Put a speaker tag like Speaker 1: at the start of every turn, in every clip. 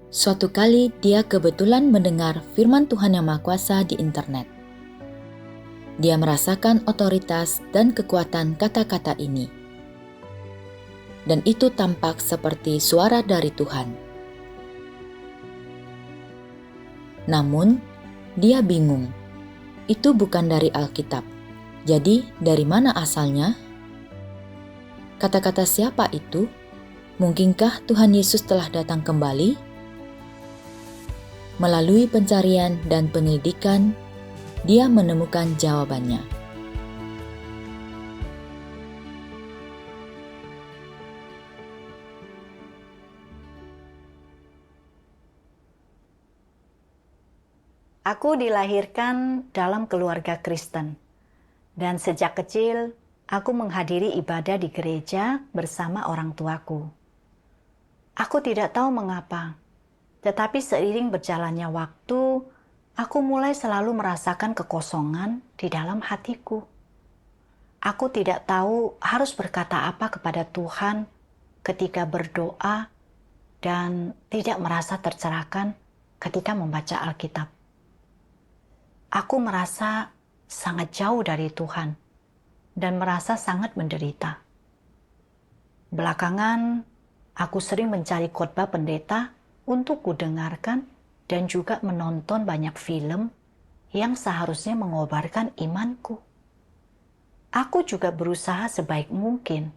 Speaker 1: Suatu kali dia kebetulan mendengar firman Tuhan Yang Maha Kuasa di internet. Dia merasakan otoritas dan kekuatan kata-kata ini. Dan itu tampak seperti suara dari Tuhan. Namun, dia bingung. Itu bukan dari Alkitab. Jadi, dari mana asalnya? Kata-kata siapa itu? Mungkinkah Tuhan Yesus telah datang kembali? Melalui pencarian dan penyelidikan, dia menemukan jawabannya.
Speaker 2: Aku dilahirkan dalam keluarga Kristen, dan sejak kecil aku menghadiri ibadah di gereja bersama orang tuaku. Aku tidak tahu mengapa, tetapi seiring berjalannya waktu, aku mulai selalu merasakan kekosongan di dalam hatiku. Aku tidak tahu harus berkata apa kepada Tuhan ketika berdoa dan tidak merasa tercerahkan ketika membaca Alkitab. Aku merasa sangat jauh dari Tuhan dan merasa sangat menderita. Belakangan, aku sering mencari khotbah pendeta untuk kudengarkan dan juga menonton banyak film yang seharusnya mengobarkan imanku. Aku juga berusaha sebaik mungkin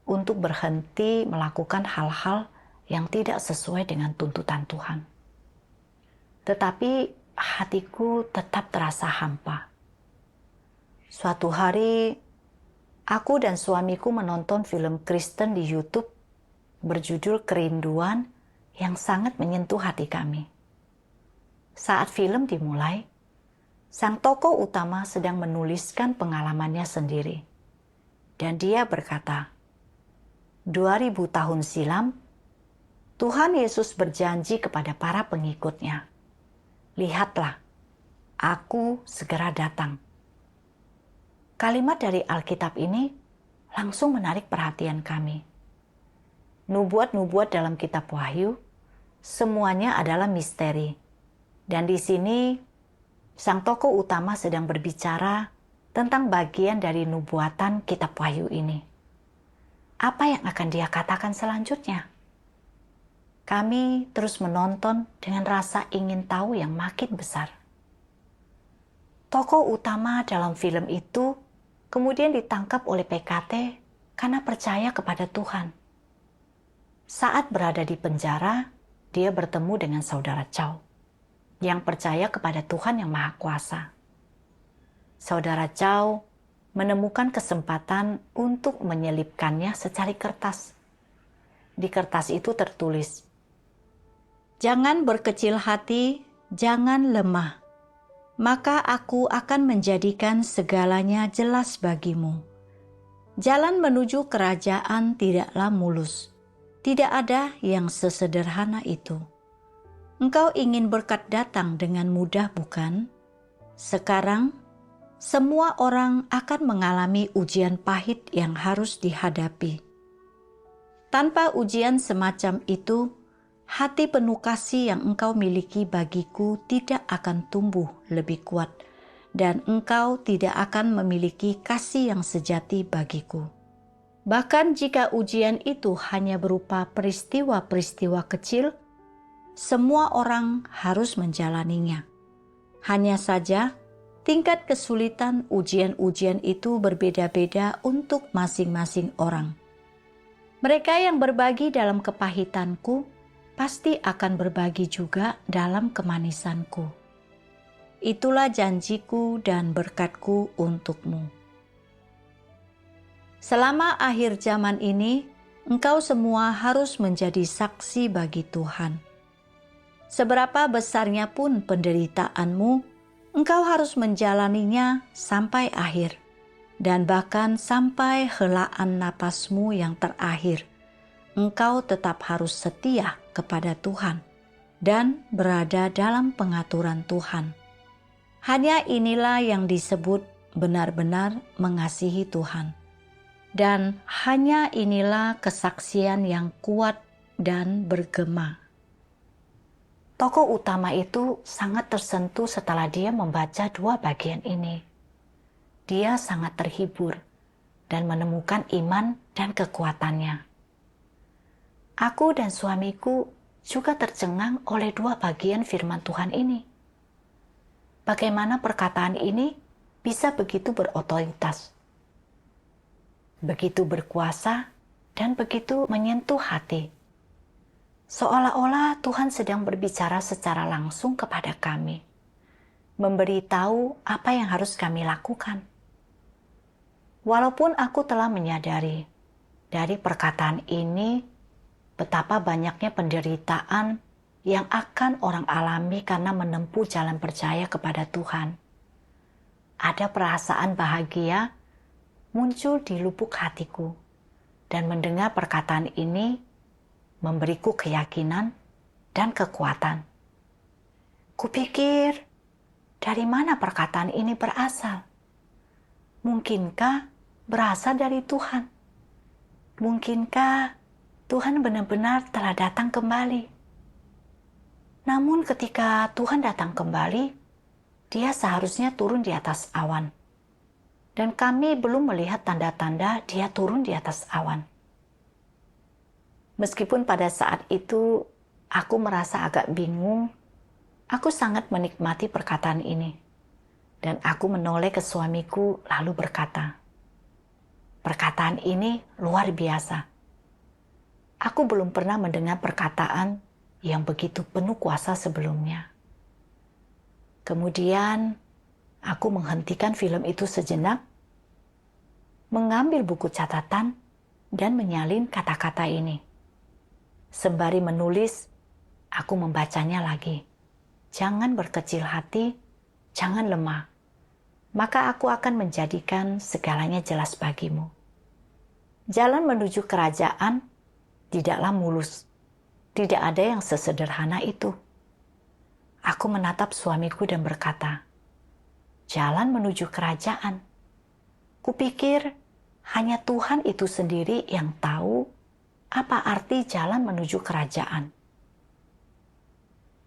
Speaker 2: untuk berhenti melakukan hal-hal yang tidak sesuai dengan tuntutan Tuhan. Tetapi hatiku tetap terasa hampa. Suatu hari, aku dan suamiku menonton film Kristen di YouTube berjudul Kerinduan yang sangat menyentuh hati kami. Saat film dimulai, sang tokoh utama sedang menuliskan pengalamannya sendiri. Dan dia berkata, 2000 tahun silam, Tuhan Yesus berjanji kepada para pengikutnya, "Lihatlah, aku segera datang." Kalimat dari Alkitab ini langsung menarik perhatian kami. Nubuat-nubuat dalam kitab Wahyu, semuanya adalah misteri. Dan di sini, sang tokoh utama sedang berbicara tentang bagian dari nubuatan kitab Wahyu ini. Apa yang akan dia katakan selanjutnya? Kami terus menonton dengan rasa ingin tahu yang makin besar. Tokoh utama dalam film itu kemudian ditangkap oleh PKT karena percaya kepada Tuhan. Saat berada di penjara, dia bertemu dengan saudara Chow yang percaya kepada Tuhan Yang Maha Kuasa. Saudara Chow menemukan kesempatan untuk menyelipkannya secari kertas. Di kertas itu tertulis, "Jangan berkecil hati, jangan lemah, maka aku akan menjadikan segalanya jelas bagimu. Jalan menuju kerajaan tidaklah mulus. Tidak ada yang sesederhana itu. Engkau ingin berkat datang dengan mudah, bukan? Sekarang, semua orang akan mengalami ujian pahit yang harus dihadapi. Tanpa ujian semacam itu, hati penuh kasih yang engkau miliki bagiku tidak akan tumbuh lebih kuat, dan engkau tidak akan memiliki kasih yang sejati bagiku. Bahkan jika ujian itu hanya berupa peristiwa-peristiwa kecil, semua orang harus menjalaninya. Hanya saja, tingkat kesulitan ujian-ujian itu berbeda-beda untuk masing-masing orang. Mereka yang berbagi dalam kepahitanku pasti akan berbagi juga dalam kemanisanku. Itulah janjiku dan berkatku untukmu. Selama akhir zaman ini, engkau semua harus menjadi saksi bagi Tuhan. Seberapa besarnya pun penderitaanmu, engkau harus menjalaninya sampai akhir. Dan bahkan sampai helaan napasmu yang terakhir, engkau tetap harus setia kepada Tuhan dan berada dalam pengaturan Tuhan. Hanya inilah yang disebut benar-benar mengasihi Tuhan. Dan hanya inilah kesaksian yang kuat dan bergema. Tokoh utama itu sangat tersentuh setelah dia membaca dua bagian ini. Dia sangat terhibur dan menemukan iman dan kekuatannya. Aku dan suamiku juga tercengang oleh dua bagian firman Tuhan ini. Bagaimana perkataan ini bisa begitu berotoritas, begitu berkuasa, dan begitu menyentuh hati. Seolah-olah Tuhan sedang berbicara secara langsung kepada kami, memberitahu apa yang harus kami lakukan. Walaupun aku telah menyadari dari perkataan ini betapa banyaknya penderitaan yang akan orang alami karena menempuh jalan percaya kepada Tuhan, ada perasaan bahagia muncul di lubuk hatiku, dan mendengar perkataan ini memberiku keyakinan dan kekuatan. Kupikir, dari mana perkataan ini berasal? Mungkinkah berasal dari Tuhan? Mungkinkah Tuhan benar-benar telah datang kembali? Namun ketika Tuhan datang kembali, Dia seharusnya turun di atas awan. Dan kami belum melihat tanda-tanda Dia turun di atas awan. Meskipun pada saat itu aku merasa agak bingung, aku sangat menikmati perkataan ini. Dan aku menoleh ke suamiku lalu berkata, perkataan ini luar biasa. Aku belum pernah mendengar perkataan yang begitu penuh kuasa sebelumnya. Kemudian aku menghentikan film itu sejenak, mengambil buku catatan, dan menyalin kata-kata ini. Sembari menulis, aku membacanya lagi. Jangan berkecil hati, jangan lemah. Maka aku akan menjadikan segalanya jelas bagimu. Jalan menuju kerajaan tidaklah mulus. Tidak ada yang sesederhana itu. Aku menatap suamiku dan berkata, jalan menuju kerajaan. Kupikir hanya Tuhan itu sendiri yang tahu apa arti jalan menuju kerajaan.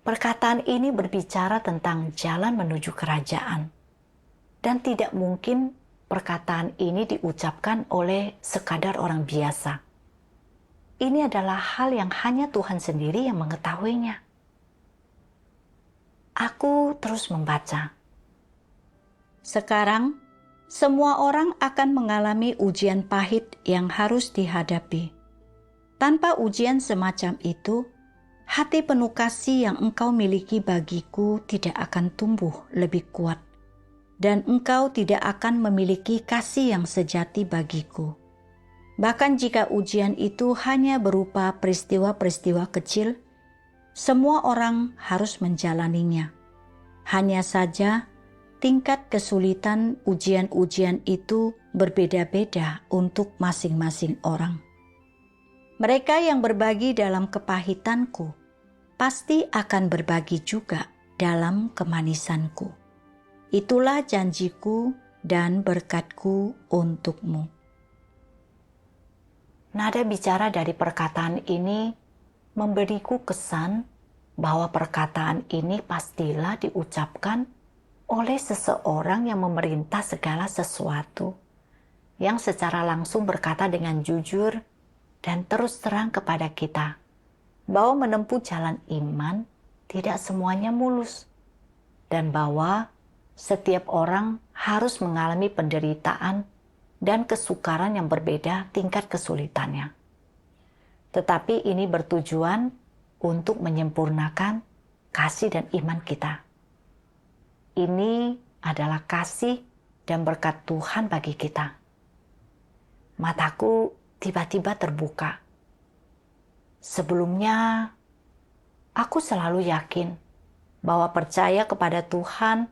Speaker 2: Perkataan ini berbicara tentang jalan menuju kerajaan. Dan tidak mungkin perkataan ini diucapkan oleh sekadar orang biasa. Ini adalah hal yang hanya Tuhan sendiri yang mengetahuinya. Aku terus membaca. Sekarang, semua orang akan mengalami ujian pahit yang harus dihadapi. Tanpa ujian semacam itu, hati penuh kasih yang engkau miliki bagiku tidak akan tumbuh lebih kuat, dan engkau tidak akan memiliki kasih yang sejati bagiku. Bahkan jika ujian itu hanya berupa peristiwa-peristiwa kecil, semua orang harus menjalaninya. Hanya saja, tingkat kesulitan ujian-ujian itu berbeda-beda untuk masing-masing orang. Mereka yang berbagi dalam kepahitanku pasti akan berbagi juga dalam kemanisanku. Itulah janjiku dan berkatku untukmu. Nada bicara dari perkataan ini memberiku kesan bahwa perkataan ini pastilah diucapkan oleh seseorang yang memerintah segala sesuatu, yang secara langsung berkata dengan jujur dan terus terang kepada kita bahwa menempuh jalan iman tidak semuanya mulus, dan bahwa setiap orang harus mengalami penderitaan dan kesukaran yang berbeda tingkat kesulitannya. Tetapi ini bertujuan untuk menyempurnakan kasih dan iman kita. Ini adalah kasih dan berkat Tuhan bagi kita. Mataku tiba-tiba terbuka. Sebelumnya, aku selalu yakin bahwa percaya kepada Tuhan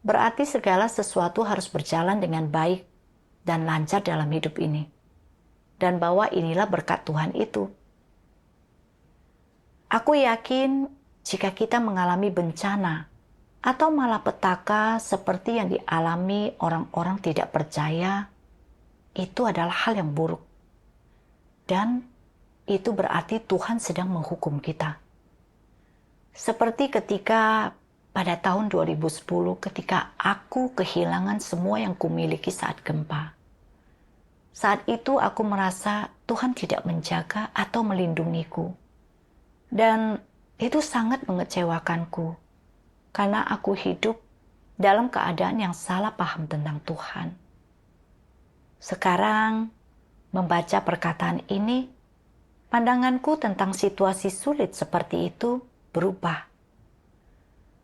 Speaker 2: berarti segala sesuatu harus berjalan dengan baik dan lancar dalam hidup ini. Dan bahwa inilah berkat Tuhan itu. Aku yakin jika kita mengalami bencana atau malapetaka seperti yang dialami orang-orang tidak percaya, itu adalah hal yang buruk. Dan itu berarti Tuhan sedang menghukum kita. Seperti ketika pada tahun 2010 ketika aku kehilangan semua yang kumiliki saat gempa. Saat itu aku merasa Tuhan tidak menjaga atau melindungiku. Dan itu sangat mengecewakanku karena aku hidup dalam keadaan yang salah paham tentang Tuhan. Sekarang, membaca perkataan ini, pandanganku tentang situasi sulit seperti itu berubah.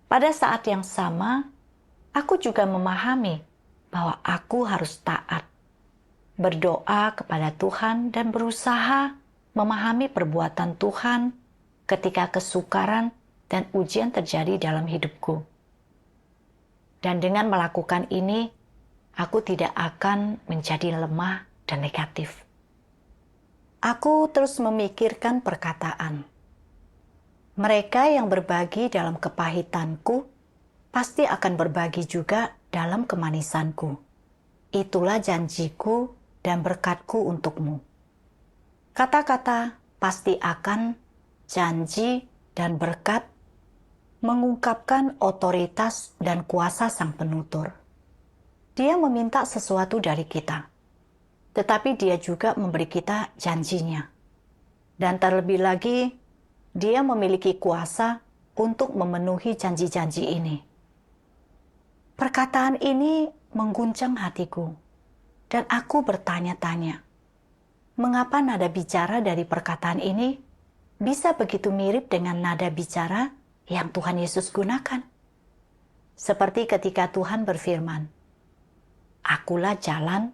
Speaker 2: Pada saat yang sama, aku juga memahami bahwa aku harus taat, berdoa kepada Tuhan dan berusaha memahami perbuatan Tuhan ketika kesukaran dan ujian terjadi dalam hidupku. Dan dengan melakukan ini, aku tidak akan menjadi lemah dan negatif. Aku terus memikirkan perkataan. Mereka yang berbagi dalam kepahitanku pasti akan berbagi juga dalam kemanisanku. Itulah janjiku dan berkatku untukmu. Kata-kata pasti akan, janji dan berkat mengungkapkan otoritas dan kuasa Sang Penutur. Dia meminta sesuatu dari kita, tetapi dia juga memberi kita janjinya. Dan terlebih lagi, dia memiliki kuasa untuk memenuhi janji-janji ini. Perkataan ini mengguncang hatiku, dan aku bertanya-tanya, mengapa nada bicara dari perkataan ini bisa begitu mirip dengan nada bicara yang Tuhan Yesus gunakan? Seperti ketika Tuhan berfirman, "Akulah jalan,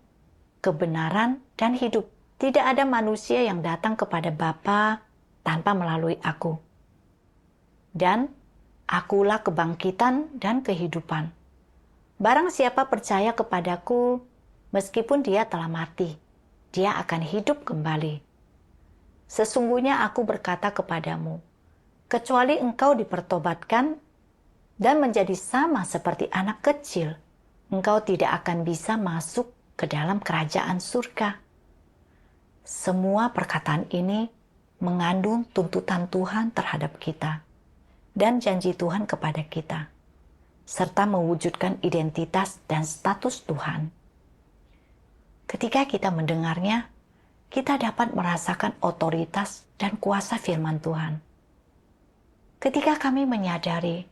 Speaker 2: kebenaran, dan hidup. Tidak ada manusia yang datang kepada Bapa tanpa melalui aku. Dan akulah kebangkitan dan kehidupan. Barang siapa percaya kepadaku, meskipun dia telah mati, dia akan hidup kembali. Sesungguhnya aku berkata kepadamu, kecuali engkau dipertobatkan dan menjadi sama seperti anak kecil, engkau tidak akan bisa masuk ke dalam kerajaan surga." Semua perkataan ini mengandung tuntutan Tuhan terhadap kita dan janji Tuhan kepada kita, serta mewujudkan identitas dan status Tuhan. Ketika kita mendengarnya, kita dapat merasakan otoritas dan kuasa firman Tuhan. Ketika kami menyadari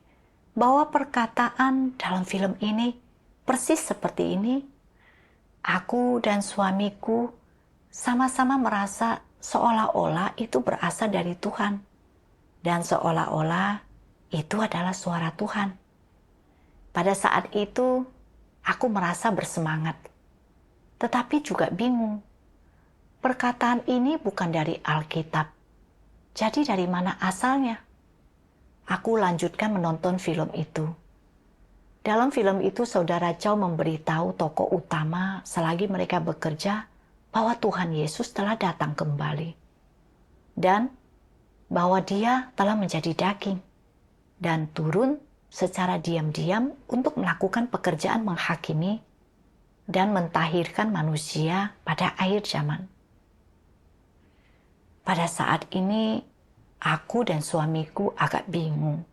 Speaker 2: bahwa perkataan dalam film ini persis seperti ini, aku dan suamiku sama-sama merasa seolah-olah itu berasal dari Tuhan, dan seolah-olah itu adalah suara Tuhan. Pada saat itu, aku merasa bersemangat, tetapi juga bingung. Perkataan ini bukan dari Alkitab, jadi dari mana asalnya? Aku lanjutkan menonton film itu. Dalam film itu, Saudara Chow memberitahu tokoh utama selagi mereka bekerja bahwa Tuhan Yesus telah datang kembali. Dan bahwa dia telah menjadi daging dan turun secara diam-diam untuk melakukan pekerjaan menghakimi dan mentahirkan manusia pada akhir zaman. Pada saat ini, aku dan suamiku agak bingung.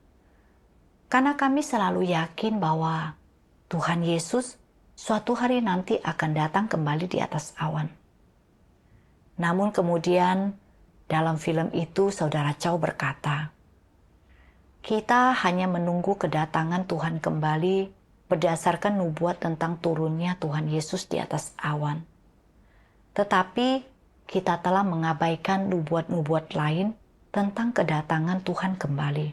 Speaker 2: Karena kami selalu yakin bahwa Tuhan Yesus suatu hari nanti akan datang kembali di atas awan. Namun kemudian dalam film itu Saudara Chow berkata, kita hanya menunggu kedatangan Tuhan kembali berdasarkan nubuat tentang turunnya Tuhan Yesus di atas awan. Tetapi kita telah mengabaikan nubuat-nubuat lain tentang kedatangan Tuhan kembali.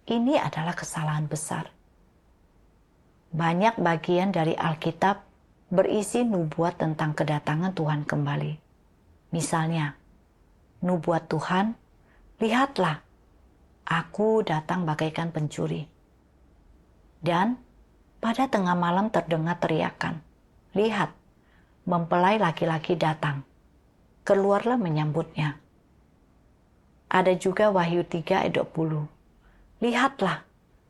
Speaker 2: Ini adalah kesalahan besar. Banyak bagian dari Alkitab berisi nubuat tentang kedatangan Tuhan kembali. Misalnya, nubuat Tuhan, lihatlah, aku datang bagaikan pencuri. Dan pada tengah malam terdengar teriakan, lihat, mempelai laki-laki datang. Keluarlah menyambutnya. Ada juga Wahyu 3 ayat 20. Lihatlah,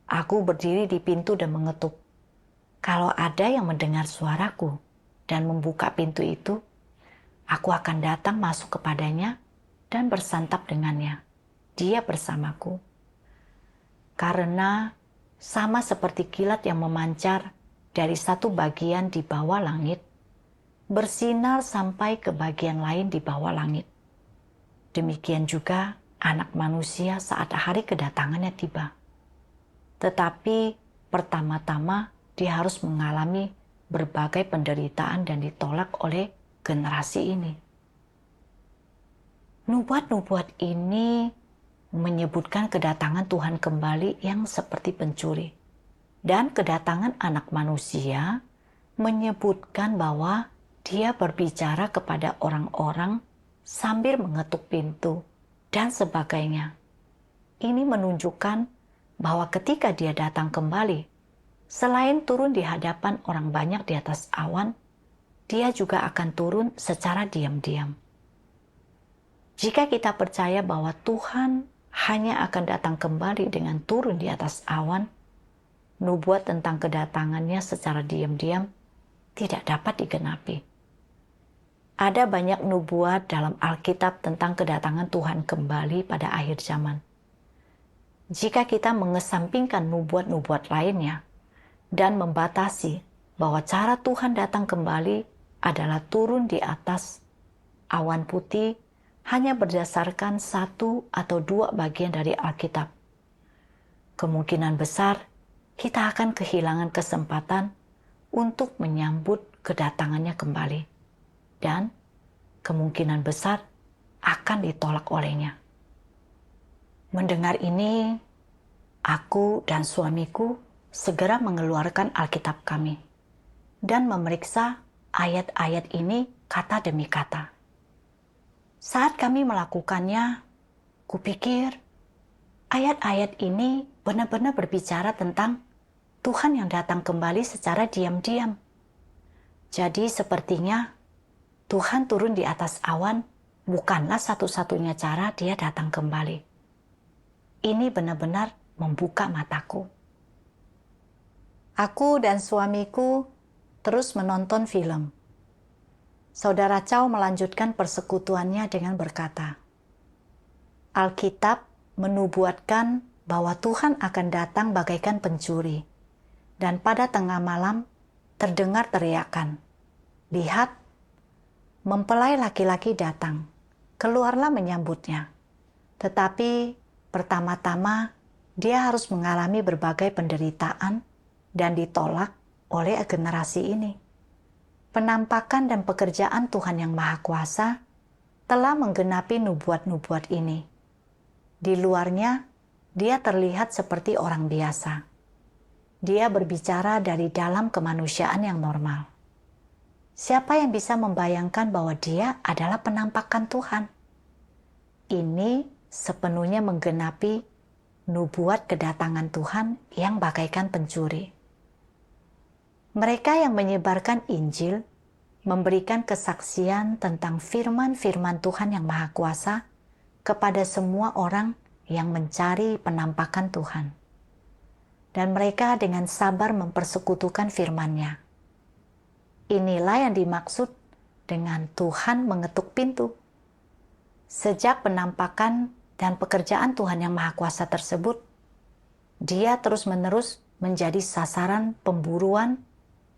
Speaker 2: aku berdiri di pintu dan mengetuk. Kalau ada yang mendengar suaraku dan membuka pintu itu, aku akan datang masuk kepadanya dan bersantap dengannya. Dia bersamaku. Karena sama seperti kilat yang memancar dari satu bagian di bawah langit, bersinar sampai ke bagian lain di bawah langit. Demikian juga Anak Manusia saat hari kedatangannya tiba. Tetapi pertama-tama dia harus mengalami berbagai penderitaan dan ditolak oleh generasi ini. Nubuat-nubuat ini menyebutkan kedatangan Tuhan kembali yang seperti pencuri. Dan kedatangan Anak Manusia menyebutkan bahwa dia berbicara kepada orang-orang sambil mengetuk pintu dan sebagainya. Ini menunjukkan bahwa ketika dia datang kembali, selain turun di hadapan orang banyak di atas awan, dia juga akan turun secara diam-diam. Jika kita percaya bahwa Tuhan hanya akan datang kembali dengan turun di atas awan, nubuat tentang kedatangannya secara diam-diam tidak dapat digenapi. Ada banyak nubuat dalam Alkitab tentang kedatangan Tuhan kembali pada akhir zaman. Jika kita mengesampingkan nubuat-nubuat lainnya dan membatasi bahwa cara Tuhan datang kembali adalah turun di atas awan putih hanya berdasarkan satu atau dua bagian dari Alkitab, kemungkinan besar kita akan kehilangan kesempatan untuk menyambut kedatangannya kembali. Dan kemungkinan besar akan ditolak olehnya. Mendengar ini, aku dan suamiku segera mengeluarkan Alkitab kami dan memeriksa ayat-ayat ini kata demi kata. Saat kami melakukannya, kupikir ayat-ayat ini benar-benar berbicara tentang Tuhan yang datang kembali secara diam-diam. Jadi sepertinya Tuhan turun di atas awan bukanlah satu-satunya cara dia datang kembali. Ini benar-benar membuka mataku. Aku dan suamiku terus menonton film. Saudara Chow melanjutkan persekutuannya dengan berkata, Alkitab menubuatkan bahwa Tuhan akan datang bagaikan pencuri, dan pada tengah malam terdengar teriakan, "Lihat, mempelai laki-laki datang, keluarlah menyambutnya." Tetapi pertama-tama dia harus mengalami berbagai penderitaan dan ditolak oleh generasi ini. Penampakan dan pekerjaan Tuhan yang Maha Kuasa telah menggenapi nubuat-nubuat ini. Di luarnya, dia terlihat seperti orang biasa. Dia berbicara dari dalam kemanusiaan yang normal. Siapa yang bisa membayangkan bahwa dia adalah penampakan Tuhan? Ini sepenuhnya menggenapi nubuat kedatangan Tuhan yang bagaikan pencuri. Mereka yang menyebarkan Injil memberikan kesaksian tentang firman-firman Tuhan yang Maha Kuasa kepada semua orang yang mencari penampakan Tuhan. Dan mereka dengan sabar mempersekutukan firman-Nya. Inilah yang dimaksud dengan Tuhan mengetuk pintu. Sejak penampakan dan pekerjaan Tuhan yang Maha Kuasa tersebut, dia terus-menerus menjadi sasaran pemburuan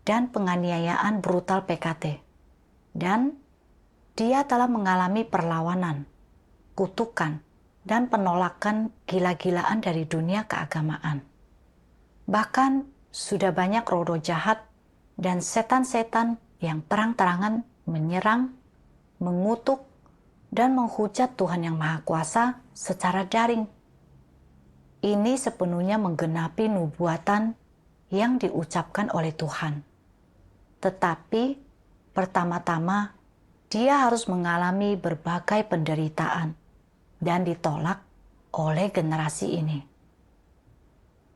Speaker 2: dan penganiayaan brutal PKT. Dan dia telah mengalami perlawanan, kutukan, dan penolakan gila-gilaan dari dunia keagamaan. Bahkan sudah banyak roh-roh jahat dan setan-setan yang terang-terangan menyerang, mengutuk, dan menghujat Tuhan yang Maha Kuasa secara daring. Ini sepenuhnya menggenapi nubuatan yang diucapkan oleh Tuhan. Tetapi pertama-tama dia harus mengalami berbagai penderitaan dan ditolak oleh generasi ini.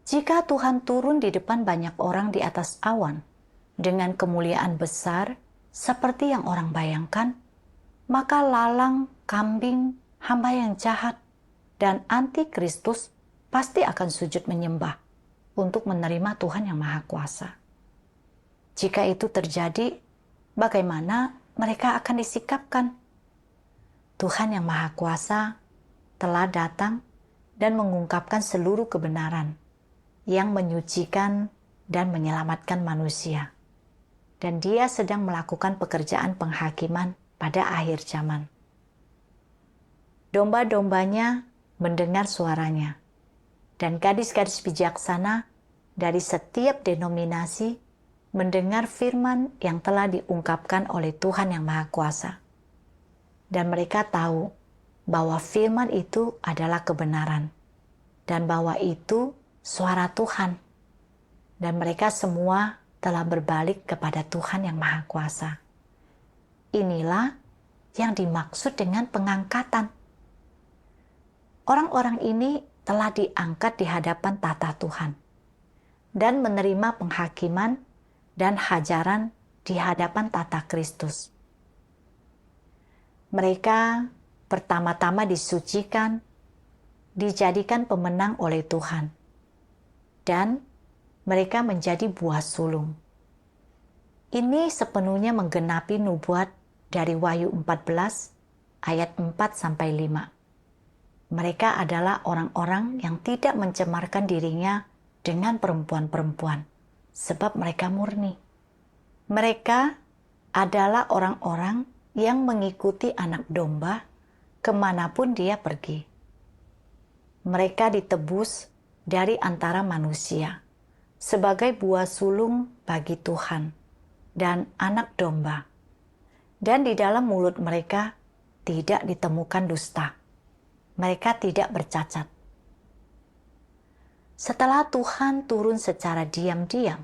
Speaker 2: Jika Tuhan turun di depan banyak orang di atas awan dengan kemuliaan besar seperti yang orang bayangkan, maka lalang, kambing, hamba yang jahat, dan antikristus pasti akan sujud menyembah untuk menerima Tuhan yang Maha Kuasa. Jika itu terjadi, bagaimana mereka akan disikapkan? Tuhan yang Maha Kuasa telah datang dan mengungkapkan seluruh kebenaran yang menyucikan dan menyelamatkan manusia. Dan dia sedang melakukan pekerjaan penghakiman pada akhir zaman. Domba-dombanya mendengar suaranya, dan gadis-gadis bijaksana dari setiap denominasi mendengar firman yang telah diungkapkan oleh Tuhan yang Maha Kuasa. Dan mereka tahu bahwa firman itu adalah kebenaran, dan bahwa itu suara Tuhan. Dan mereka semua telah berbalik kepada Tuhan yang Maha Kuasa. Inilah yang dimaksud dengan pengangkatan. Orang-orang ini telah diangkat di hadapan tata Tuhan dan menerima penghakiman dan hajaran di hadapan tata Kristus. Mereka pertama-tama disucikan, dijadikan pemenang oleh Tuhan, dan mereka menjadi buah sulung. Ini sepenuhnya menggenapi nubuat dari Wahyu 14 ayat 4-5. Mereka adalah orang-orang yang tidak mencemarkan dirinya dengan perempuan-perempuan, sebab mereka murni. Mereka adalah orang-orang yang mengikuti anak domba kemanapun dia pergi. Mereka ditebus dari antara manusia sebagai buah sulung bagi Tuhan dan anak domba. Dan di dalam mulut mereka tidak ditemukan dusta. Mereka tidak bercacat. Setelah Tuhan turun secara diam-diam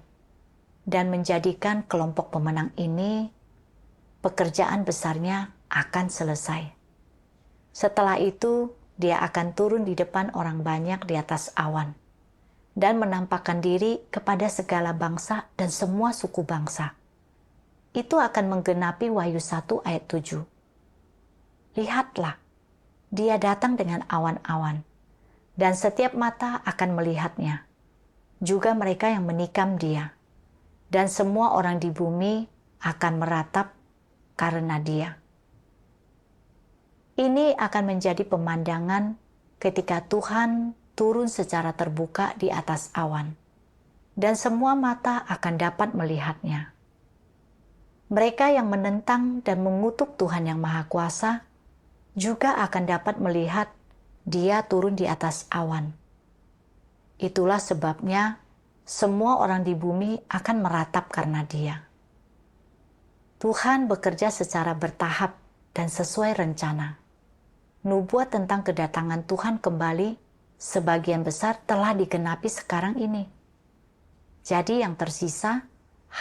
Speaker 2: dan menjadikan kelompok pemenang ini, pekerjaan besarnya akan selesai. Setelah itu, dia akan turun di depan orang banyak di atas awan dan menampakkan diri kepada segala bangsa dan semua suku bangsa. Itu akan menggenapi Wahyu 1 ayat 7. Lihatlah, dia datang dengan awan-awan, dan setiap mata akan melihatnya, juga mereka yang menikam dia, dan semua orang di bumi akan meratap karena dia. Ini akan menjadi pemandangan ketika Tuhan turun secara terbuka di atas awan, dan semua mata akan dapat melihatnya. Mereka yang menentang dan mengutuk Tuhan yang Maha Kuasa juga akan dapat melihat dia turun di atas awan. Itulah sebabnya semua orang di bumi akan meratap karena dia. Tuhan bekerja secara bertahap dan sesuai rencana. Nubuat tentang kedatangan Tuhan kembali sebagian besar telah digenapi sekarang ini. Jadi yang tersisa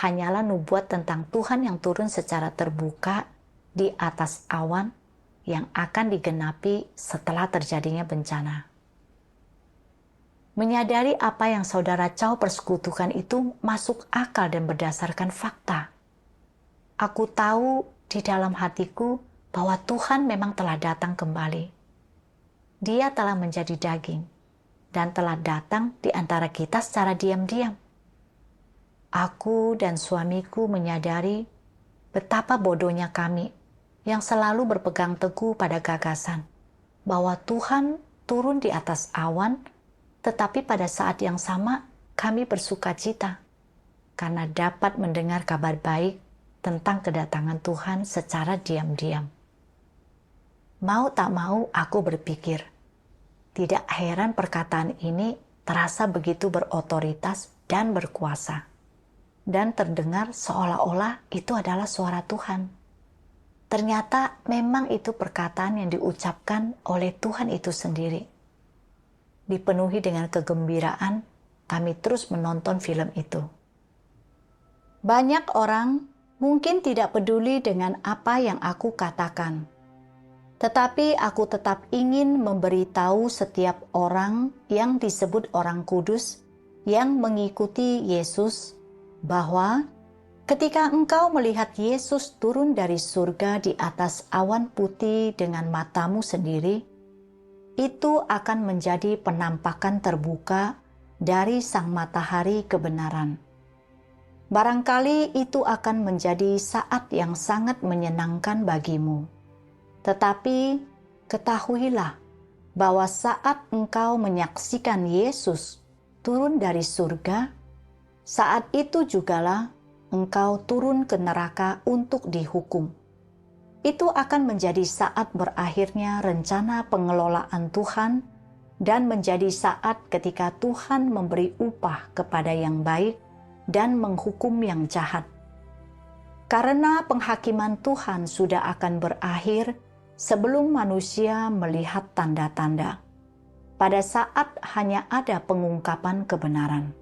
Speaker 2: hanyalah nubuat tentang Tuhan yang turun secara terbuka di atas awan yang akan digenapi setelah terjadinya bencana. Menyadari apa yang saudara Chow persekutukan itu masuk akal dan berdasarkan fakta. Aku tahu di dalam hatiku bahwa Tuhan memang telah datang kembali. Dia telah menjadi daging dan telah datang di antara kita secara diam-diam. Aku dan suamiku menyadari betapa bodohnya kami yang selalu berpegang teguh pada gagasan bahwa Tuhan turun di atas awan, tetapi pada saat yang sama kami bersukacita karena dapat mendengar kabar baik tentang kedatangan Tuhan secara diam-diam. Mau tak mau aku berpikir, tidak heran perkataan ini terasa begitu berotoritas dan berkuasa, dan terdengar seolah-olah itu adalah suara Tuhan. Ternyata memang itu perkataan yang diucapkan oleh Tuhan itu sendiri. Dipenuhi dengan kegembiraan, kami terus menonton film itu. Banyak orang mungkin tidak peduli dengan apa yang aku katakan. Tetapi aku tetap ingin memberitahu setiap orang yang disebut orang kudus yang mengikuti Yesus bahwa ketika engkau melihat Yesus turun dari surga di atas awan putih dengan matamu sendiri, itu akan menjadi penampakan terbuka dari sang matahari kebenaran. Barangkali itu akan menjadi saat yang sangat menyenangkan bagimu. Tetapi ketahuilah bahwa saat engkau menyaksikan Yesus turun dari surga, saat itu jugalah engkau turun ke neraka untuk dihukum. Itu akan menjadi saat berakhirnya rencana pengelolaan Tuhan dan menjadi saat ketika Tuhan memberi upah kepada yang baik dan menghukum yang jahat. Karena penghakiman Tuhan sudah akan berakhir sebelum manusia melihat tanda-tanda. Pada saat hanya ada pengungkapan kebenaran.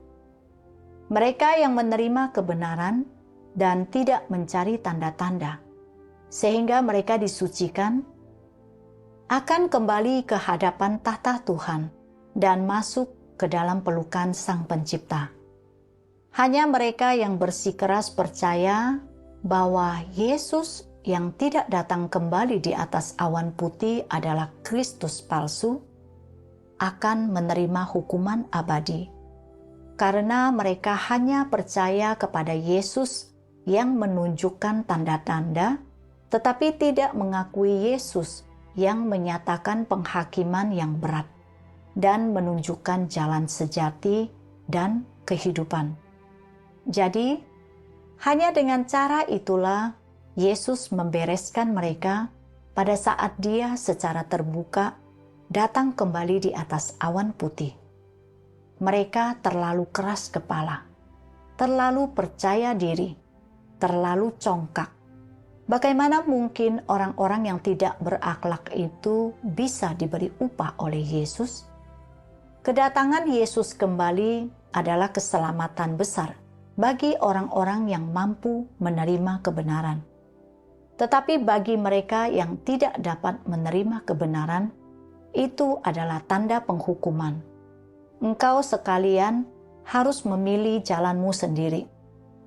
Speaker 2: Mereka yang menerima kebenaran dan tidak mencari tanda-tanda, sehingga mereka disucikan, akan kembali ke hadapan tahta Tuhan dan masuk ke dalam pelukan Sang Pencipta. Hanya mereka yang bersikeras percaya bahwa Yesus yang tidak datang kembali di atas awan putih adalah Kristus palsu, akan menerima hukuman abadi. Karena mereka hanya percaya kepada Yesus yang menunjukkan tanda-tanda, tetapi tidak mengakui Yesus yang menyatakan penghakiman yang berat dan menunjukkan jalan sejati dan kehidupan. Jadi, hanya dengan cara itulah Yesus membereskan mereka pada saat Dia secara terbuka datang kembali di atas awan putih. Mereka terlalu keras kepala, terlalu percaya diri, terlalu congkak. Bagaimana mungkin orang-orang yang tidak berakhlak itu bisa diberi upah oleh Yesus? Kedatangan Yesus kembali adalah keselamatan besar bagi orang-orang yang mampu menerima kebenaran. Tetapi bagi mereka yang tidak dapat menerima kebenaran, itu adalah tanda penghukuman. Engkau sekalian harus memilih jalanmu sendiri,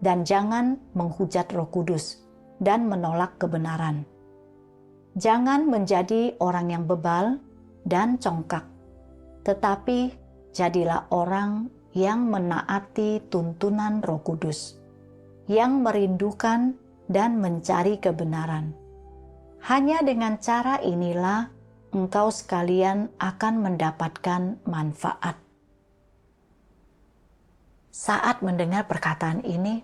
Speaker 2: dan jangan menghujat Roh Kudus dan menolak kebenaran. Jangan menjadi orang yang bebal dan congkak, tetapi jadilah orang yang menaati tuntunan Roh Kudus, yang merindukan dan mencari kebenaran. Hanya dengan cara inilah engkau sekalian akan mendapatkan manfaat. Saat mendengar perkataan ini,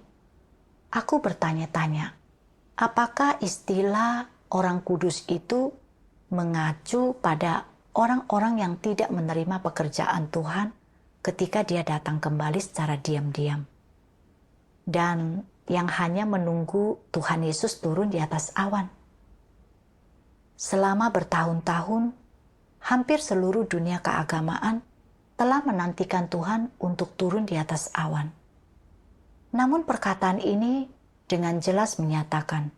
Speaker 2: aku bertanya-tanya, apakah istilah orang kudus itu mengacu pada orang-orang yang tidak menerima pekerjaan Tuhan ketika Dia datang kembali secara diam-diam, dan yang hanya menunggu Tuhan Yesus turun di atas awan? Selama bertahun-tahun, hampir seluruh dunia keagamaan telah menantikan Tuhan untuk turun di atas awan. Namun perkataan ini dengan jelas menyatakan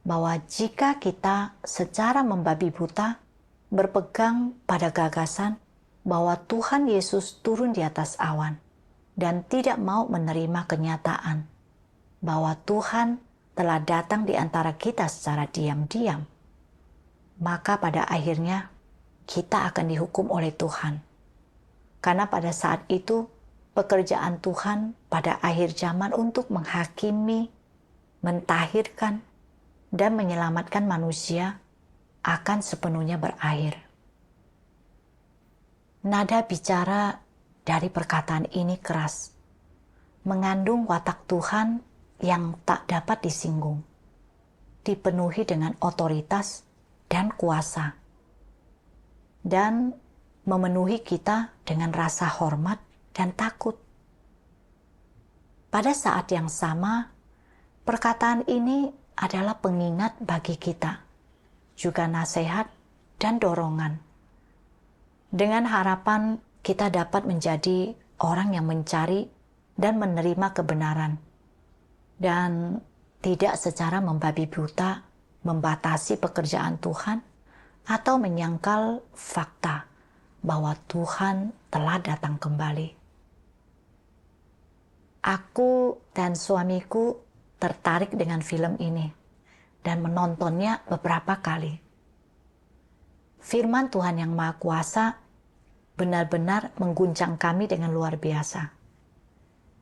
Speaker 2: bahwa jika kita secara membabi buta berpegang pada gagasan bahwa Tuhan Yesus turun di atas awan dan tidak mau menerima kenyataan bahwa Tuhan telah datang di antara kita secara diam-diam, maka pada akhirnya kita akan dihukum oleh Tuhan. Karena pada saat itu pekerjaan Tuhan pada akhir zaman untuk menghakimi, mentahirkan, dan menyelamatkan manusia akan sepenuhnya berakhir. Nada bicara dari perkataan ini keras, mengandung watak Tuhan yang tak dapat disinggung, dipenuhi dengan otoritas dan kuasa, dan memenuhi kita dengan rasa hormat dan takut. Pada saat yang sama, perkataan ini adalah pengingat bagi kita, juga nasihat dan dorongan. Dengan harapan kita dapat menjadi orang yang mencari dan menerima kebenaran, dan tidak secara membabi buta membatasi pekerjaan Tuhan atau menyangkal fakta bahwa Tuhan telah datang kembali. Aku dan suamiku tertarik dengan film ini dan menontonnya beberapa kali. Firman Tuhan yang Maha Kuasa benar-benar mengguncang kami dengan luar biasa.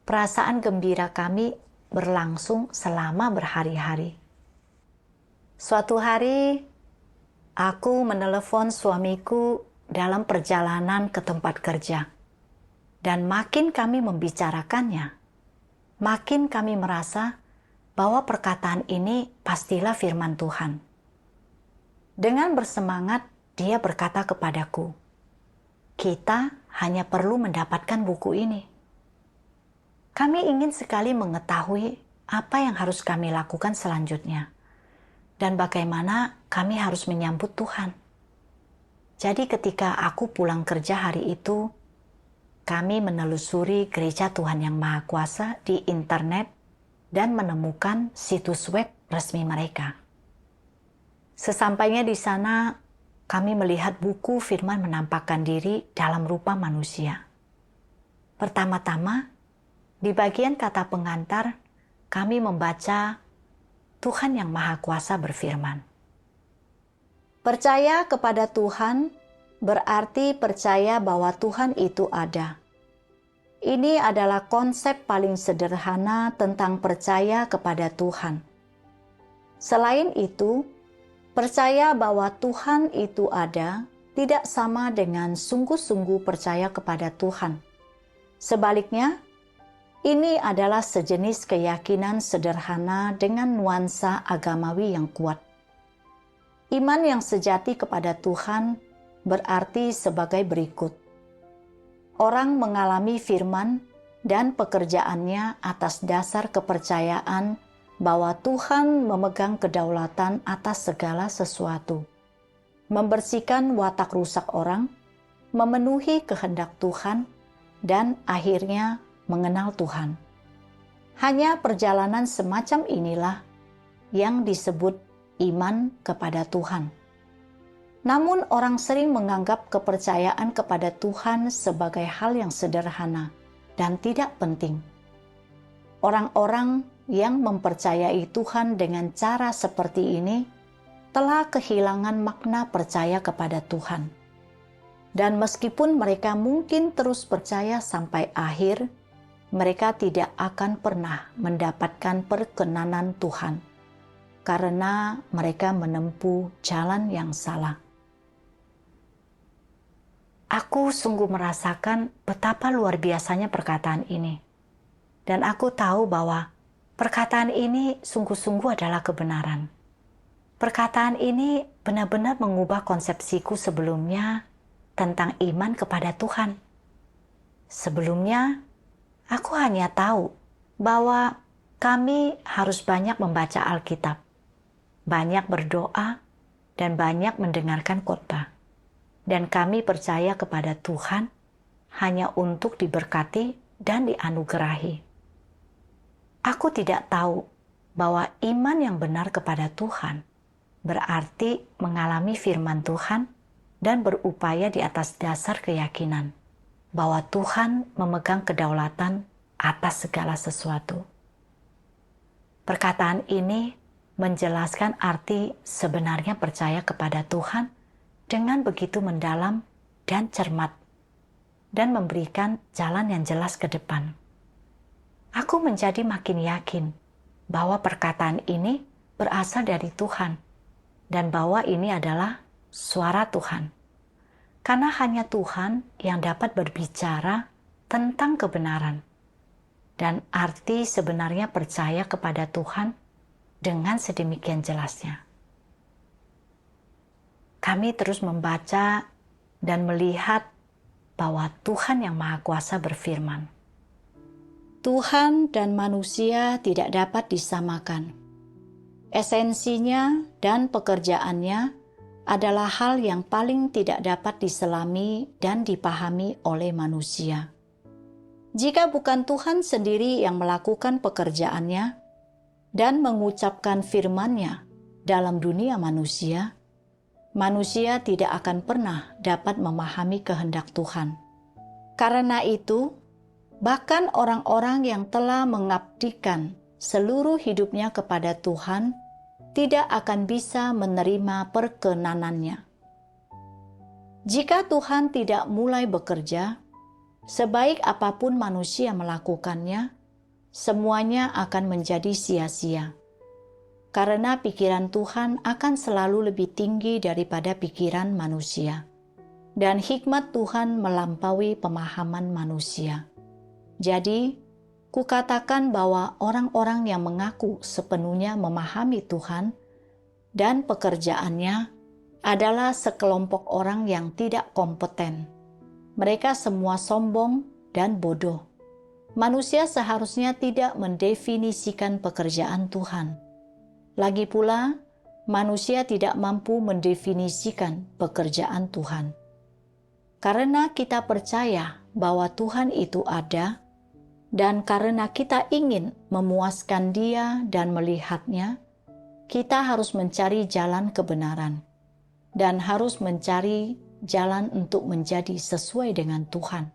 Speaker 2: Perasaan gembira kami berlangsung selama berhari-hari. Suatu hari, aku menelepon suamiku dalam perjalanan ke tempat kerja. Dan makin kami membicarakannya, makin kami merasa bahwa perkataan ini pastilah firman Tuhan. Dengan bersemangat, dia berkata kepadaku, "Kita hanya perlu mendapatkan buku ini." Kami ingin sekali mengetahui apa yang harus kami lakukan selanjutnya, dan bagaimana kami harus menyambut Tuhan. Jadi ketika aku pulang kerja hari itu, kami menelusuri Gereja Tuhan Yang Maha Kuasa di internet dan menemukan situs web resmi mereka. Sesampainya di sana, kami melihat buku firman menampakkan diri dalam rupa manusia. Pertama-tama, di bagian kata pengantar, kami membaca Tuhan Yang Maha Kuasa berfirman, "Percaya kepada Tuhan berarti percaya bahwa Tuhan itu ada." Ini adalah konsep paling sederhana tentang percaya kepada Tuhan. Selain itu, percaya bahwa Tuhan itu ada tidak sama dengan sungguh-sungguh percaya kepada Tuhan. Sebaliknya, ini adalah sejenis keyakinan sederhana dengan nuansa agamawi yang kuat. Iman yang sejati kepada Tuhan berarti sebagai berikut. Orang mengalami firman dan pekerjaannya atas dasar kepercayaan bahwa Tuhan memegang kedaulatan atas segala sesuatu, membersihkan watak rusak orang, memenuhi kehendak Tuhan, dan akhirnya mengenal Tuhan. Hanya perjalanan semacam inilah yang disebut iman kepada Tuhan. Namun orang sering menganggap kepercayaan kepada Tuhan sebagai hal yang sederhana dan tidak penting. Orang-orang yang mempercayai Tuhan dengan cara seperti ini telah kehilangan makna percaya kepada Tuhan. Dan meskipun mereka mungkin terus percaya sampai akhir, mereka tidak akan pernah mendapatkan perkenanan Tuhan karena mereka menempuh jalan yang salah. Aku sungguh merasakan betapa luar biasanya perkataan ini. Dan aku tahu bahwa perkataan ini sungguh-sungguh adalah kebenaran. Perkataan ini benar-benar mengubah konsepsiku sebelumnya tentang iman kepada Tuhan. Sebelumnya, aku hanya tahu bahwa kami harus banyak membaca Alkitab, banyak berdoa, dan banyak mendengarkan khotbah. Dan kami percaya kepada Tuhan hanya untuk diberkati dan dianugerahi. Aku tidak tahu bahwa iman yang benar kepada Tuhan berarti mengalami firman Tuhan dan berupaya di atas dasar keyakinan bahwa Tuhan memegang kedaulatan atas segala sesuatu. Perkataan ini menjelaskan arti sebenarnya percaya kepada Tuhan dengan begitu mendalam dan cermat, dan memberikan jalan yang jelas ke depan. Aku menjadi makin yakin bahwa perkataan ini berasal dari Tuhan, dan bahwa ini adalah suara Tuhan. Karena hanya Tuhan yang dapat berbicara tentang kebenaran, dan arti sebenarnya percaya kepada Tuhan dengan sedemikian jelasnya. Kami terus membaca dan melihat bahwa Tuhan Yang Maha Kuasa berfirman, Tuhan dan manusia tidak dapat disamakan. Esensinya dan pekerjaannya adalah hal yang paling tidak dapat diselami dan dipahami oleh manusia. Jika bukan Tuhan sendiri yang melakukan pekerjaannya dan mengucapkan firman-Nya dalam dunia manusia, manusia tidak akan pernah dapat memahami kehendak Tuhan. Karena itu, bahkan orang-orang yang telah mengabdikan seluruh hidupnya kepada Tuhan tidak akan bisa menerima perkenanannya. Jika Tuhan tidak mulai bekerja, sebaik apapun manusia melakukannya, semuanya akan menjadi sia-sia. Karena pikiran Tuhan akan selalu lebih tinggi daripada pikiran manusia. dan hikmat Tuhan melampaui pemahaman manusia. Jadi, kukatakan bahwa orang-orang yang mengaku sepenuhnya memahami Tuhan dan pekerjaannya adalah sekelompok orang yang tidak kompeten. Mereka semua sombong dan bodoh. Manusia seharusnya tidak mendefinisikan pekerjaan Tuhan. Lagi pula, manusia tidak mampu mendefinisikan pekerjaan Tuhan. Karena kita percaya bahwa Tuhan itu ada, dan karena kita ingin memuaskan Dia dan melihatnya, kita harus mencari jalan kebenaran dan harus mencari jalan untuk menjadi sesuai dengan Tuhan.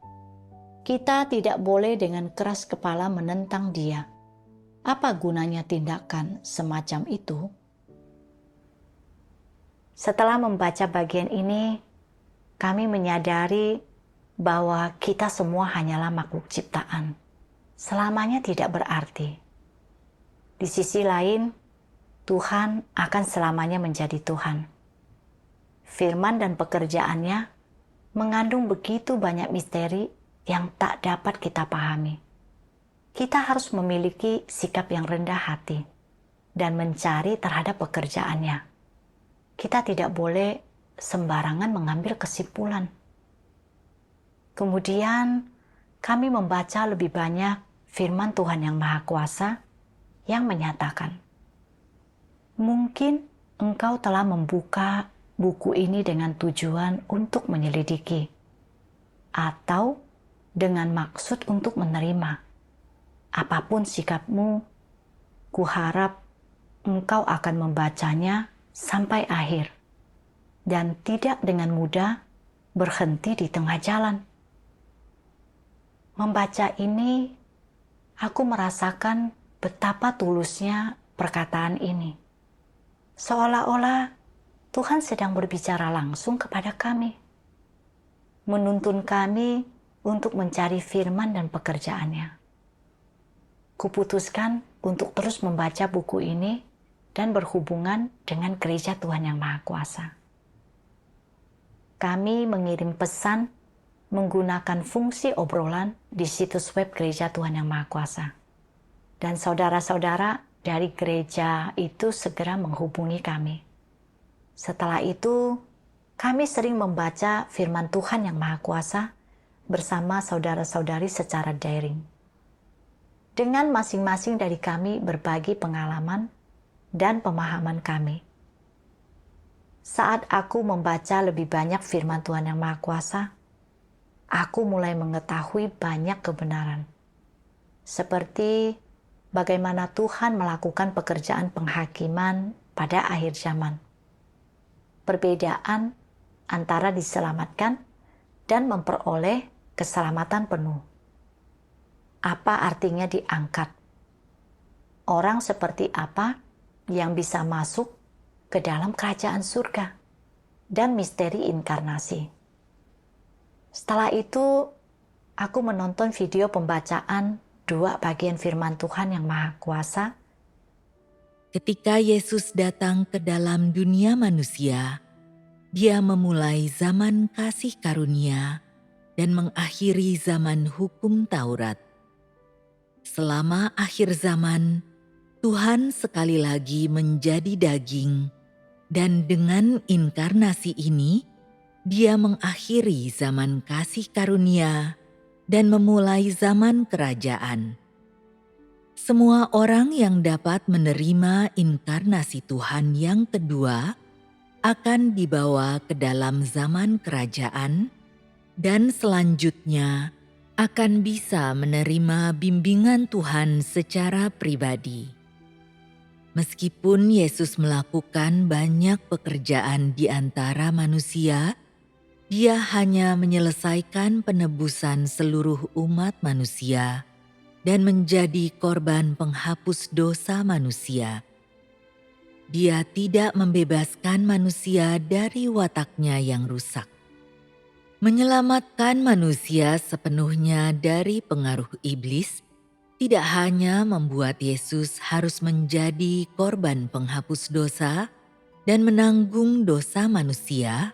Speaker 2: Kita tidak boleh dengan keras kepala menentang Dia. Apa gunanya tindakan semacam itu? Setelah membaca bagian ini, kami menyadari bahwa kita semua hanyalah makhluk ciptaan. Selamanya tidak berarti. Di sisi lain, Tuhan akan selamanya menjadi Tuhan. Firman dan pekerjaannya mengandung begitu banyak misteri yang tak dapat kita pahami. Kita harus memiliki sikap yang rendah hati dan mencari terhadap pekerjaannya. Kita tidak boleh sembarangan mengambil kesimpulan. Kemudian kami membaca lebih banyak firman Tuhan yang Maha Kuasa yang menyatakan, mungkin engkau telah membuka buku ini dengan tujuan untuk menyelidiki atau dengan maksud untuk menerima. Apapun sikapmu, kuharap engkau akan membacanya sampai akhir dan tidak dengan mudah berhenti di tengah jalan. Membaca ini, aku merasakan betapa tulusnya perkataan ini. Seolah-olah Tuhan sedang berbicara langsung kepada kami, menuntun kami untuk mencari firman dan pekerjaannya. Kuputuskan untuk terus membaca buku ini dan berhubungan dengan Gereja Tuhan yang Maha Kuasa. Kami mengirim pesan menggunakan fungsi obrolan di situs web Gereja Tuhan yang Maha Kuasa. Dan saudara-saudara dari gereja itu segera menghubungi kami. Setelah itu, kami sering membaca firman Tuhan yang Maha Kuasa bersama saudara-saudari secara daring. Dengan masing-masing dari kami berbagi pengalaman dan pemahaman kami. Saat aku membaca lebih banyak firman Tuhan yang Maha Kuasa, aku mulai mengetahui banyak kebenaran. Seperti bagaimana Tuhan melakukan pekerjaan penghakiman pada akhir zaman. Perbedaan antara diselamatkan dan memperoleh keselamatan penuh. Apa artinya diangkat? Orang seperti apa yang bisa masuk ke dalam kerajaan surga? Dan misteri inkarnasi. Setelah itu, aku menonton video pembacaan 2 bagian firman Tuhan yang Maha Kuasa.
Speaker 1: Ketika Yesus datang ke dalam dunia manusia, Dia memulai zaman kasih karunia dan mengakhiri zaman hukum Taurat. Selama akhir zaman, Tuhan sekali lagi menjadi daging, dan dengan inkarnasi ini, Dia mengakhiri zaman kasih karunia dan memulai zaman kerajaan. Semua orang yang dapat menerima inkarnasi Tuhan yang kedua akan dibawa ke dalam zaman kerajaan, dan selanjutnya akan bisa menerima bimbingan Tuhan secara pribadi. Meskipun Yesus melakukan banyak pekerjaan di antara manusia, Dia hanya menyelesaikan penebusan seluruh umat manusia dan menjadi korban penghapus dosa manusia. Dia tidak membebaskan manusia dari wataknya yang rusak. Menyelamatkan manusia sepenuhnya dari pengaruh iblis tidak hanya membuat Yesus harus menjadi korban penghapus dosa dan menanggung dosa manusia,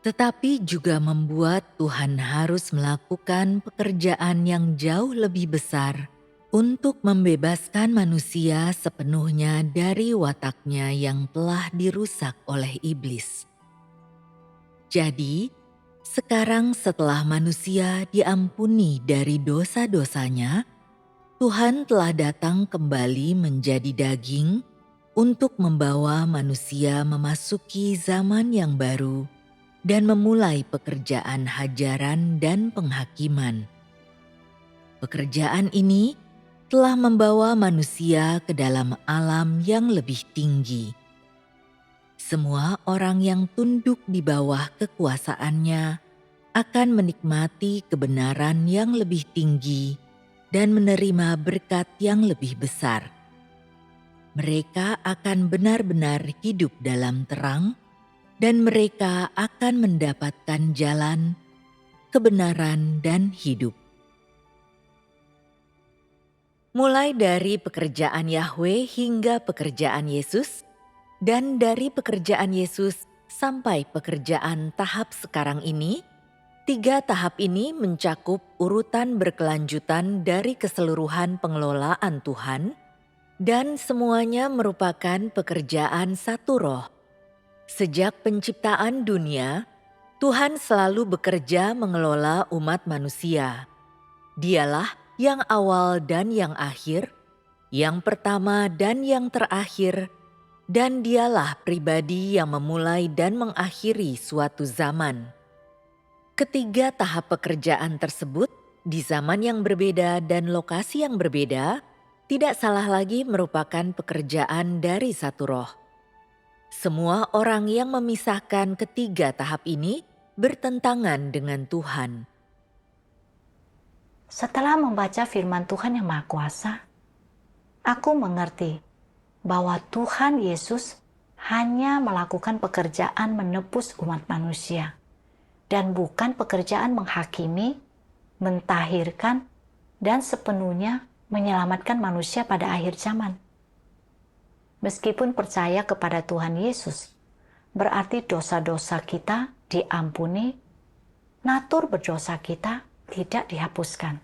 Speaker 1: tetapi juga membuat Tuhan harus melakukan pekerjaan yang jauh lebih besar untuk membebaskan manusia sepenuhnya dari wataknya yang telah dirusak oleh iblis. Jadi, sekarang setelah manusia diampuni dari dosa-dosanya, Tuhan telah datang kembali menjadi daging untuk membawa manusia memasuki zaman yang baru dan memulai pekerjaan hajaran dan penghakiman. Pekerjaan ini telah membawa manusia ke dalam alam yang lebih tinggi. Semua orang yang tunduk di bawah kekuasaannya akan menikmati kebenaran yang lebih tinggi dan menerima berkat yang lebih besar. Mereka akan benar-benar hidup dalam terang, dan mereka akan mendapatkan jalan, kebenaran, dan hidup. Mulai dari pekerjaan Yahweh hingga pekerjaan Yesus, dan dari pekerjaan Yesus sampai pekerjaan tahap sekarang ini, 3 tahap ini mencakup urutan berkelanjutan dari keseluruhan pengelolaan Tuhan, dan semuanya merupakan pekerjaan satu roh. Sejak penciptaan dunia, Tuhan selalu bekerja mengelola umat manusia. Dialah yang awal dan yang akhir, yang pertama dan yang terakhir, dan dialah pribadi yang memulai dan mengakhiri suatu zaman. Ketiga tahap pekerjaan tersebut di zaman yang berbeda dan lokasi yang berbeda tidak salah lagi merupakan pekerjaan dari satu roh. Semua orang yang memisahkan ketiga tahap ini bertentangan dengan Tuhan.
Speaker 2: Setelah membaca firman Tuhan yang Maha Kuasa, aku mengerti bahwa Tuhan Yesus hanya melakukan pekerjaan menebus umat manusia dan bukan pekerjaan menghakimi, mentahirkan, dan sepenuhnya menyelamatkan manusia pada akhir zaman. Meskipun percaya kepada Tuhan Yesus, berarti dosa-dosa kita diampuni, natur berdosa kita tidak dihapuskan.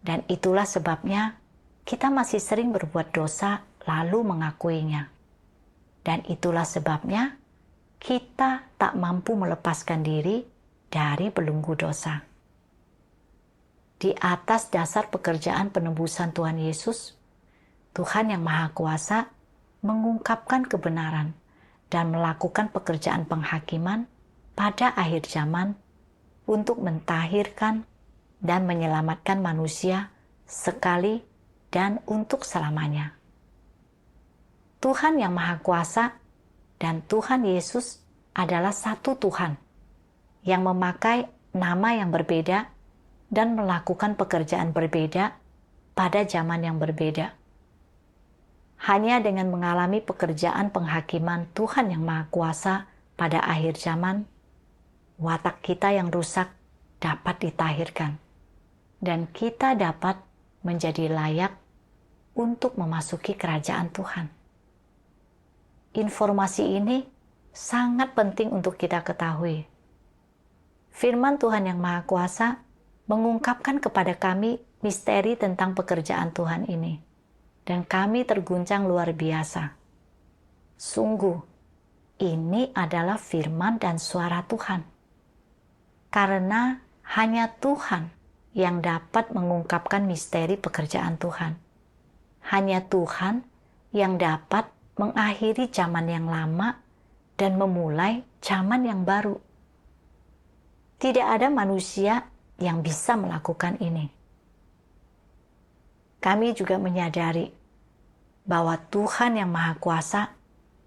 Speaker 2: Dan itulah sebabnya kita masih sering berbuat dosa lalu mengakuinya. Dan itulah sebabnya kita tak mampu melepaskan diri dari belenggu dosa. Di atas dasar pekerjaan penebusan Tuhan Yesus, Tuhan yang Maha Kuasa mengungkapkan kebenaran dan melakukan pekerjaan penghakiman pada akhir zaman untuk mentahirkan dan menyelamatkan manusia sekali dan untuk selamanya. Tuhan yang Maha Kuasa dan Tuhan Yesus adalah satu Tuhan yang memakai nama yang berbeda dan melakukan pekerjaan berbeda pada zaman yang berbeda. Hanya dengan mengalami pekerjaan penghakiman Tuhan yang Maha Kuasa pada akhir zaman, watak kita yang rusak dapat ditahirkan, dan kita dapat menjadi layak untuk memasuki kerajaan Tuhan. Informasi ini sangat penting untuk kita ketahui. Firman Tuhan yang Maha Kuasa mengungkapkan kepada kami misteri tentang pekerjaan Tuhan ini, dan kami terguncang luar biasa. Sungguh, ini adalah firman dan suara Tuhan. Karena hanya Tuhan yang dapat mengungkapkan misteri pekerjaan Tuhan. Hanya Tuhan yang dapat mengakhiri zaman yang lama dan memulai zaman yang baru. Tidak ada manusia yang bisa melakukan ini. Kami juga menyadari bahwa Tuhan yang Maha Kuasa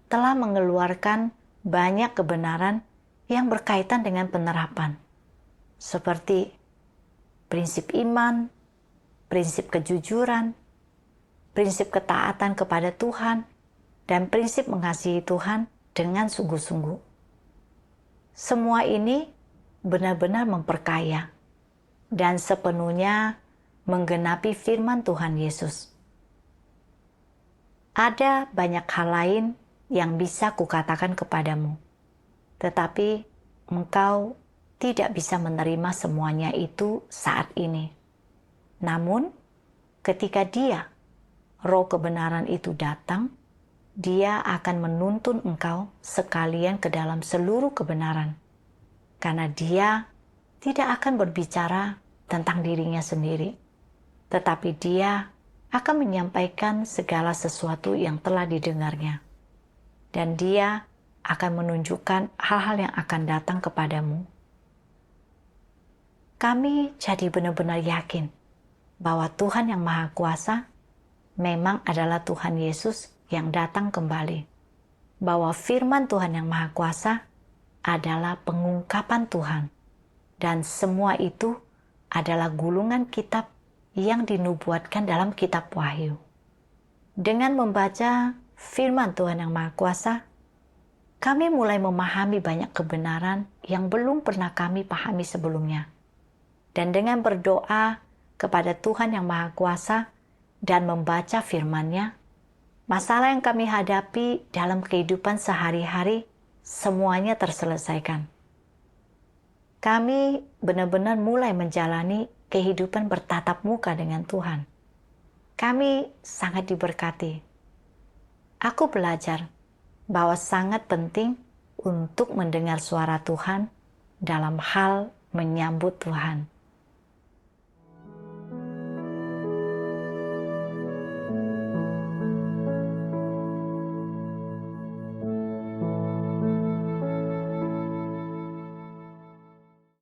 Speaker 2: telah mengeluarkan banyak kebenaran yang berkaitan dengan penerapan, seperti prinsip iman, prinsip kejujuran, prinsip ketaatan kepada Tuhan, dan prinsip mengasihi Tuhan dengan sungguh-sungguh. Semua ini benar-benar memperkaya dan sepenuhnya menggenapi firman Tuhan Yesus. Ada banyak hal lain yang bisa kukatakan kepadamu, tetapi engkau tidak bisa menerima semuanya itu saat ini. Namun, ketika Roh kebenaran itu datang, Dia akan menuntun engkau sekalian ke dalam seluruh kebenaran. Karena Dia tidak akan berbicara tentang dirinya sendiri, tetapi Dia akan menyampaikan segala sesuatu yang telah didengarnya. Dan Dia akan menunjukkan hal-hal yang akan datang kepadamu. Kami jadi benar-benar yakin bahwa Tuhan yang Maha Kuasa memang adalah Tuhan Yesus yang datang kembali. Bahwa firman Tuhan yang Maha Kuasa adalah pengungkapan Tuhan. Dan semua itu adalah gulungan kitab yang dinubuatkan dalam kitab Wahyu. Dengan membaca firman Tuhan yang Maha Kuasa, kami mulai memahami banyak kebenaran yang belum pernah kami pahami sebelumnya. Dan dengan berdoa kepada Tuhan yang Maha Kuasa dan membaca firman-Nya, masalah yang kami hadapi dalam kehidupan sehari-hari semuanya terselesaikan. Kami benar-benar mulai menjalani kehidupan bertatap muka dengan Tuhan. Kami sangat diberkati. Aku belajar bahwa sangat penting untuk mendengar suara Tuhan dalam hal menyambut Tuhan.